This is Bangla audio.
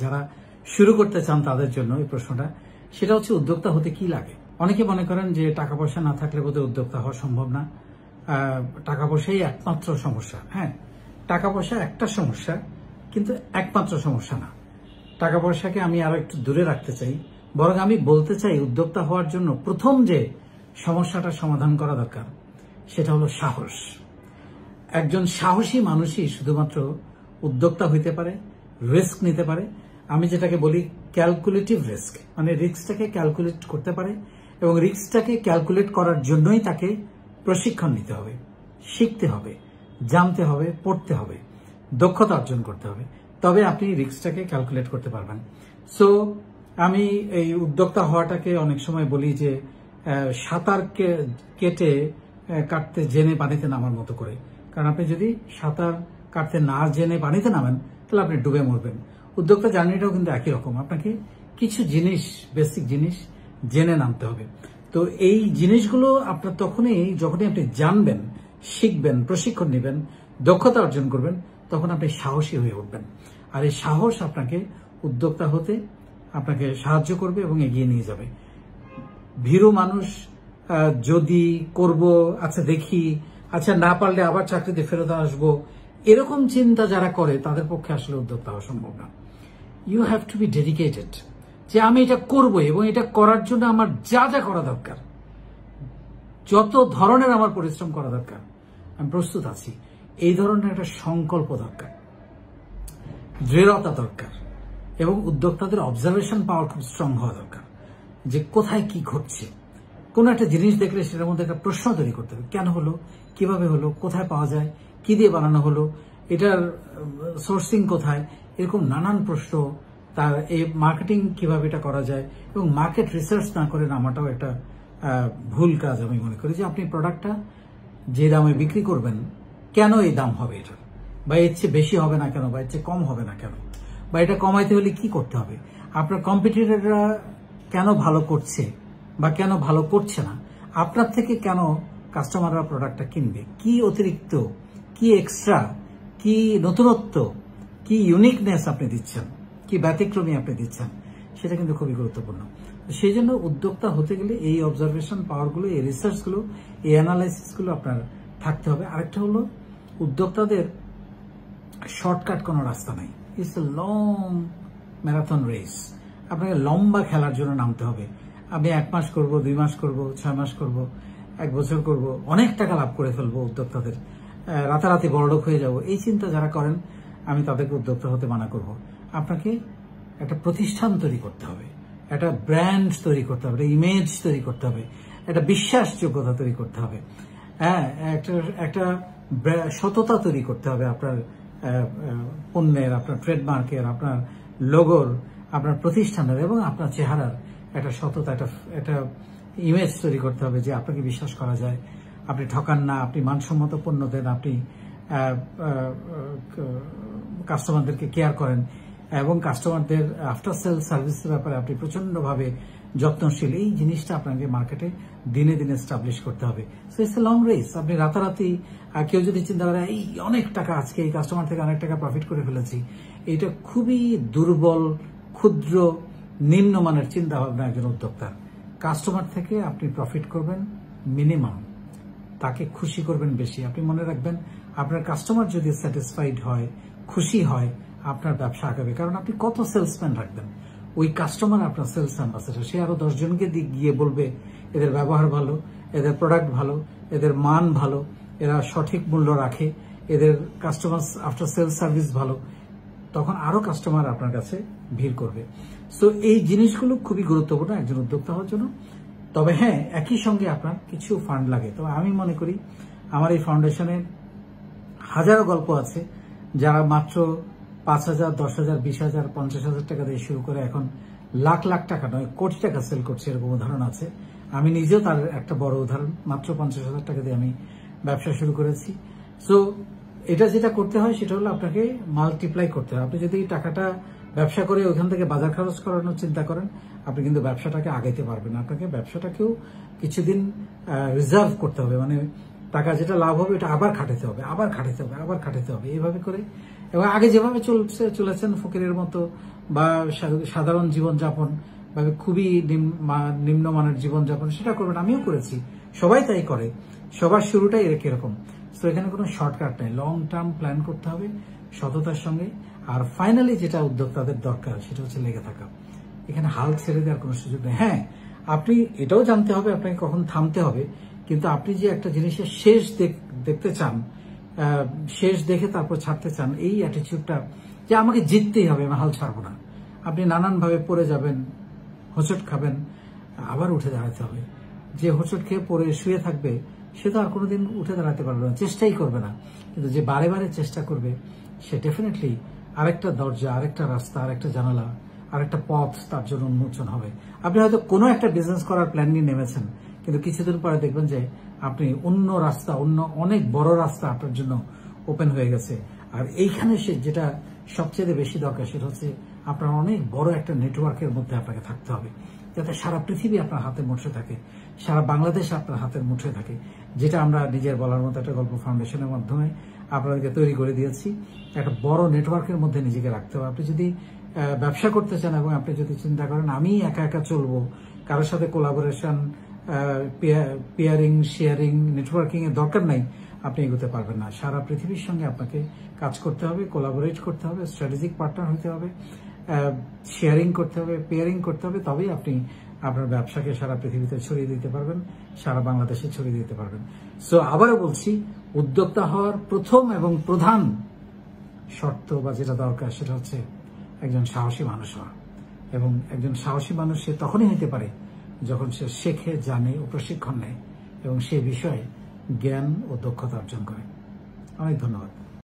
যারা শুরু করতে চান তাদের জন্য এই প্রশ্নটা, সেটা হচ্ছে উদ্যোক্তা হতে কি লাগে। অনেকে মনে করেন যে টাকা পয়সা না থাকলে বোধহয় উদ্যোক্তা হওয়া সম্ভব না, টাকা পয়সাই একমাত্র সমস্যা। হ্যাঁ, টাকা পয়সা একটা সমস্যা, কিন্তু একমাত্র সমস্যা না। টাকা পয়সাকে আমি আরো একটু দূরে রাখতে চাই, বরং আমি বলতে চাই উদ্যোক্তা হওয়ার জন্য প্রথম যে সমস্যাটা সমাধান করা দরকার সেটা হলো সাহস। একজন সাহসী মানুষই শুধুমাত্র উদ্যোক্তা হইতে পারে, রিস্ক নিতে পারে। আমি যেটাকে বলি ক্যালকুলেটিভ রিস্ক, মানে রিস্কটাকে ক্যালকুলেট করতে পারে, এবং রিস্কটাকে ক্যালকুলেট করার জন্যই তাকে প্রশিক্ষণ নিতে হবে, শিখতে হবে, জানতে হবে, পড়তে হবে, দক্ষতা অর্জন করতে হবে, তবে আপনি রিস্কটাকে ক্যালকুলেট করতে পারবেন। সো আমি এই উদ্যোক্তা হওয়াটাকে অনেক সময় বলি যে সাঁতার কেটে কাটতে জেনে পানিতে নামার মতো করে। কারণ আপনি যদি সাঁতার কাটতে না জেনে পানিতে নামেন তাহলে আপনি ডুবে মরবেন। উদ্যোক্তা জার্নিটাও কিন্তু একই রকম, আপনাকে কিছু জিনিস, বেসিক জিনিস জেনে নামতে হবে। তো এই জিনিসগুলো আপনার যখনই আপনি জানবেন, শিখবেন, প্রশিক্ষণ নেবেন, দক্ষতা অর্জন করবেন, তখন আপনি সাহসী হয়ে উঠবেন। আর এই সাহস আপনাকে উদ্যোক্তা হতে আপনাকে সাহায্য করবে এবং এগিয়ে নিয়ে যাবে। ভীরু মানুষ যদি করব, আচ্ছা দেখি, আচ্ছা না পারলে আবার চাকরিতে ফেরত আসবো, এরকম চিন্তা যারা করে তাদের পক্ষে আসলে উদ্যোক্তা হওয়া সম্ভব না। You have to be dedicated, যে আমি এটা করব এবং এটা করার জন্য আমার যা যা করা দরকার, যত ধরনের আমার পরিশ্রম করা দরকার, আমি প্রস্তুত আছি। এই ধরনের একটা সংকল্প দরকার, দৃঢ়তা দরকার, এবং উদ্যোক্তাদের অবজারভেশন পাওয়ার খুব স্ট্রং হওয়া দরকার, যে কোথায় কি ঘটছে। কোন একটা জিনিস দেখলে সেটার মধ্যে একটা প্রশ্ন তৈরি করতে হবে, কেন হলো, কিভাবে হলো, কোথায় পাওয়া যায়, কি দিয়ে বানানো হলো, এটার সোর্সিং কোথায়, এরকম নানান প্রশ্ন। তার এই মার্কেটিং কিভাবে এটা করা যায়, এবং মার্কেট রিসার্চ না করে নামাটাও একটা ভুল কাজ আমি মনে করি। যে আপনি প্রোডাক্টটা যে দামে বিক্রি করবেন, কেন এই দাম হবে এটার, বা এর চেয়ে বেশি হবে না কেন, বা এর চেয়ে কম হবে না কেন, বা এটা কমাইতে হলে কি করতে হবে, আপনার কম্পিটিটররা কেন ভালো করছে বা কেন ভালো করছে না, আপনার থেকে কেন কাস্টমাররা প্রোডাক্টটা কিনবে, কি অতিরিক্ত, কি এক্সট্রা, কি নতুনত্ব, কি ইউনিকনেস আপনি দিচ্ছেন, কি ব্যতিক্রমী আপনি দিচ্ছেন, সেটা কিন্তু খুবই গুরুত্বপূর্ণ। সেই জন্য উদ্যোক্তা হতে গেলে এই অবজারভেশন পাওয়ারগুলো, এই রিসার্চগুলো, এই অ্যানালাইসিসগুলো আপনার থাকতে হবে। আরেকটা হলো, উদ্যোক্তাদের শর্টকাট কোনো রাস্তা নাই। It's a long marathon race. আপনাকে লম্বা খেলার জন্য নামতে হবে। আমি 1 মাস করব, 2 মাস করব, 6 মাস করব, 1 বছর করব, অনেক টাকা লাভ করে ফেলবো, উদ্যোক্তাদের রাতারাতি বড়লোক হয়ে যাব, এই চিন্তা যারা করেন আমি তাদেরকে উদ্যোক্তা হতে মানা করব। আপনাকে একটা প্রতিষ্ঠান তৈরি করতে হবে, একটা ব্র্যান্ড তৈরি করতে হবে, একটা ইমেজ তৈরি করতে হবে, একটা বিশ্বাসযোগ্যতা তৈরি করতে হবে, হ্যাঁ, একটা সততা তৈরি করতে হবে আপনার পণ্যের, আপনার ট্রেডমার্কের, আপনার লোগোর, আপনার প্রতিষ্ঠানের এবং আপনার চেহারার একটা সততা, একটা ইমেজ তৈরি করতে হবে, যে আপনাকে বিশ্বাস করা যায়, আপনি ঠকান না, আপনি মানসম্মত পণ্য দেন, আপনি কাস্টমারদেরকে কেয়ার করেন, এবং কাস্টমারদের আফটার সেল সার্ভিসের ব্যাপারে আপনি প্রচন্ডভাবে যত্নশীল। এই জিনিসটা আপনাকে মার্কেটে দিনে দিনে এস্টাবলিশ করতে হবে। So it's a long race. আপনি রাতারাতি, কেউ যদি চিন্তা করে এই অনেক টাকা, আজকে এই কাস্টমার থেকে অনেক টাকা প্রফিট করে ফেলেছি, এটা খুবই দুর্বল, ক্ষুদ্র, নিম্নমানের চিন্তা ভাবনা একজন উদ্যোক্তার। কাস্টমার থেকে আপনি প্রফিট করবেন মিনিমাম, তাকে খুশি করবেন বেশি। আপনি মনে রাখবেন, আপনার কাস্টমার যদি স্যাটিসফাইড হয়, খুশি হয়, আপনার ব্যবসা আগাবে। কারণ আপনি কত সেলসম্যান রাখবেন, ওই কাস্টমার আপনার সেলস অ্যাম্বাসেডর। সে আরো 10 জনকে গিয়ে বলবে এদের ব্যবহার ভালো, এদের প্রোডাক্ট ভালো, এদের মান ভালো, এরা সঠিক মূল্য রাখে, এদের কাস্টমার আফটার সেলস সার্ভিস ভালো, তখন আরো কাস্টমার আপনার কাছে ভিড় করবে। সো এই জিনিসগুলো খুবই গুরুত্বপূর্ণ একজন উদ্যোক্তা হওয়ার জন্য। তবে হ্যাঁ, একই সঙ্গে আপনার কিছু ফান্ড লাগে। তবে আমি মনে করি আমার এই ফাউন্ডেশনে হাজারো গল্প আছে যারা মাত্র 5,000, 10,000, 20,000, 50,000 টাকা দিয়ে শুরু করে এখন লাখ লাখ টাকা নয়, কোটি টাকা সেল করছে, এরকম উদাহরণ আছে। আমি নিজেও তার একটা বড় উদাহরণ। মাত্র 50,000 টাকা দিয়ে আমি ব্যবসা শুরু করেছি। সো এটা যেটা করতে হয় সেটা হলো আপনাকে মাল্টিপ্লাই করতে হয়। আপনি যদি টাকাটা ব্যবসা করে ওইখান থেকে বাজার খরচ করানোর চিন্তা করেন, আপনি কিন্তু ব্যবসাটাকে আগাইতে পারবেন। আপনাকে ব্যবসাটাকেও কিছুদিন রিজার্ভ করতে হবে, মানে টাকা যেটা লাভ হবে এটা আবার খাটাতে হবে, আবার খাটাতে হবে, আবার খাটাতে হবে, এইভাবে করে। এবং আগে যেভাবে চলেছেন ফকিরের মতো বা সাধারণ জীবনযাপন বা খুবই নিম্নমানের জীবনযাপন সেটা করবেন। আমিও করেছি, সবাই তাই করে, সবার শুরুটাই এরকম। তো এখানে কোনো শর্টকাট নেই, লং টার্ম প্ল্যান করতে হবে সততার সঙ্গে। আর ফাইনালি যেটা উদ্যোক্তাদের দরকার সেটা হচ্ছে লেগে থাকা। এখানে হাল ছেড়ে দেওয়ার কোনো সুযোগ নেই। হ্যাঁ, আপনি এটাও জানতে হবে আপনাকে কখন থামতে হবে, কিন্তু আপনি যে একটা জিনিসের শেষ দেখতে চান, শেষ দেখে তারপর ছাড়তে চান, এই অ্যাটিটিউডটা যে আমাকে জিততেই হবে, আমি হাল ছাড়বো না। আপনি নানানভাবে পড়ে যাবেন, হোঁচট খাবেন, আবার উঠে দাঁড়াতে হবে। যে হোঁচট খেয়ে পড়ে শুয়ে থাকবে সে তো আর কোনোদিন উঠে দাঁড়াতে পারবে না, চেষ্টাই করবে না। কিন্তু যে বারে বারে চেষ্টা করবে সে ডেফিনেটলি আরেকটা দরজা, আরেকটা রাস্তা, আরেকটা জানালা, আরেকটা পথ তার জন্য উন্মোচন হবে। আপনি হয়তো কোনো একটা বিজনেস করার প্ল্যান নিয়ে নেমেছেন, কিন্তু কিছুদিন পরে দেখবেন যে আপনি অন্য রাস্তা, অন্য অনেক বড় রাস্তা আপনার জন্য ওপেন হয়ে গেছে। আর এইখানে সে যেটা সবচেয়ে বেশি দরকার সেটা হচ্ছে আপনার অনেক বড় একটা নেটওয়ার্কের মধ্যে আপনাকে থাকতে হবে, যাতে সারা পৃথিবী আপনার হাতের মুঠোয় থাকে, সারা বাংলাদেশ আপনার হাতের মুঠোয় থাকে। যেটা আমরা নিজের বলার মতো একটা গল্প ফাউন্ডেশনের মাধ্যমে আপনাদেরকে তৈরি করে দিয়েছি। একটা বড় নেটওয়ার্কের মধ্যে নিজেকে রাখতে হবে। আপনি যদি ব্যবসা করতে চান এবং আপনি যদি চিন্তা করেন আমি একা একা চলবো, কারোর সাথে কোলাবোরেশন, পেয়ারিং, শেয়ারিং, নেটওয়ার্কিং এর দরকার নাই, আপনি এগোতে পারবেন না। সারা পৃথিবীর সঙ্গে আপনাকে কাজ করতে হবে, কোলাবোরেট করতে হবে, স্ট্র্যাটেজিক পার্টনার হতে হবে, শেয়ারিং করতে হবে, পেয়ারিং করতে হবে, তবেই আপনি আপনার ব্যবসাকে সারা পৃথিবীতে ছড়িয়ে দিতে পারবেন, সারা বাংলাদেশে ছড়িয়ে দিতে পারবেন। সো আবারও বলছি, উদ্যোক্তা হওয়ার প্রথম এবং প্রধান শর্ত বা যেটা দরকার সেটা হচ্ছে একজন সাহসী মানুষ হওয়া। এবং একজন সাহসী মানুষ সে তখনই হতে পারে যখন সে শেখে, জানে ও প্রশিক্ষণ নেয় এবং সে বিষয়ে জ্ঞান ও দক্ষতা অর্জন করে। অনেক ধন্যবাদ।